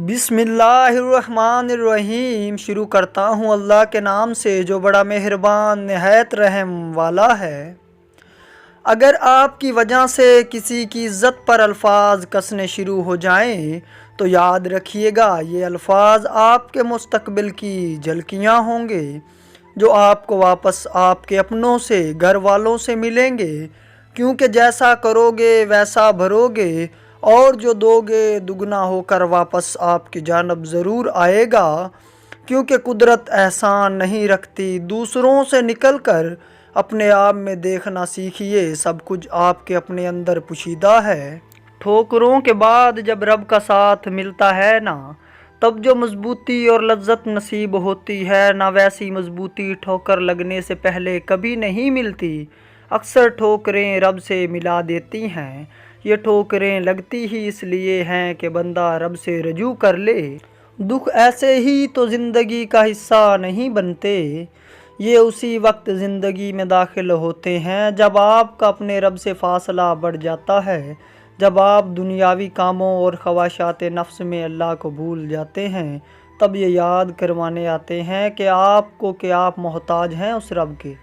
بسم اللہ الرحمن الرحیم۔ شروع کرتا ہوں اللہ کے نام سے جو بڑا مہربان نہایت رحم والا ہے۔ اگر آپ کی وجہ سے کسی کی عزت پر الفاظ کسنے شروع ہو جائیں تو یاد رکھیے گا یہ الفاظ آپ کے مستقبل کی جھلکیاں ہوں گے جو آپ کو واپس آپ کے اپنوں سے، گھر والوں سے ملیں گے، کیونکہ جیسا کرو گے ویسا بھرو گے اور جو دو گے دگنا ہو کر واپس آپ کی جانب ضرور آئے گا، کیونکہ قدرت احسان نہیں رکھتی۔ دوسروں سے نکل کر اپنے آپ میں دیکھنا سیکھیے، سب کچھ آپ کے اپنے اندر پوشیدہ ہے۔ ٹھوکروں کے بعد جب رب کا ساتھ ملتا ہے نا، تب جو مضبوطی اور لذت نصیب ہوتی ہے نہ، ویسی مضبوطی ٹھوکر لگنے سے پہلے کبھی نہیں ملتی۔ اکثر ٹھوکریں رب سے ملا دیتی ہیں۔ یہ ٹھوکریں لگتی ہی اس لیے ہیں کہ بندہ رب سے رجوع کر لے۔ دکھ ایسے ہی تو زندگی کا حصہ نہیں بنتے، یہ اسی وقت زندگی میں داخل ہوتے ہیں جب آپ کا اپنے رب سے فاصلہ بڑھ جاتا ہے، جب آپ دنیاوی کاموں اور خواہشات نفس میں اللہ کو بھول جاتے ہیں۔ تب یہ یاد کروانے آتے ہیں کہ آپ محتاج ہیں اس رب کے۔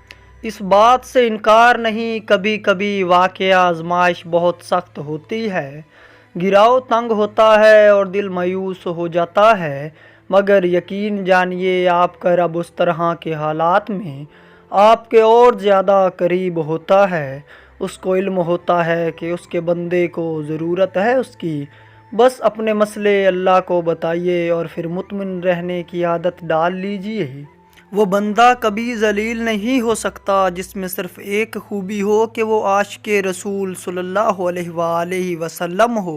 اس بات سے انکار نہیں، کبھی کبھی واقعہ آزمائش بہت سخت ہوتی ہے، گراؤ تنگ ہوتا ہے اور دل مایوس ہو جاتا ہے، مگر یقین جانیے آپ کا رب اس طرح کے حالات میں آپ کے اور زیادہ قریب ہوتا ہے۔ اس کو علم ہوتا ہے کہ اس کے بندے کو ضرورت ہے اس کی، بس اپنے مسئلے اللہ کو بتائیے اور پھر مطمئن رہنے کی عادت ڈال لیجیے۔ وہ بندہ کبھی ذلیل نہیں ہو سکتا جس میں صرف ایک خوبی ہو کہ وہ عاشق رسول صلی اللہ علیہ وآلہ وسلم ہو۔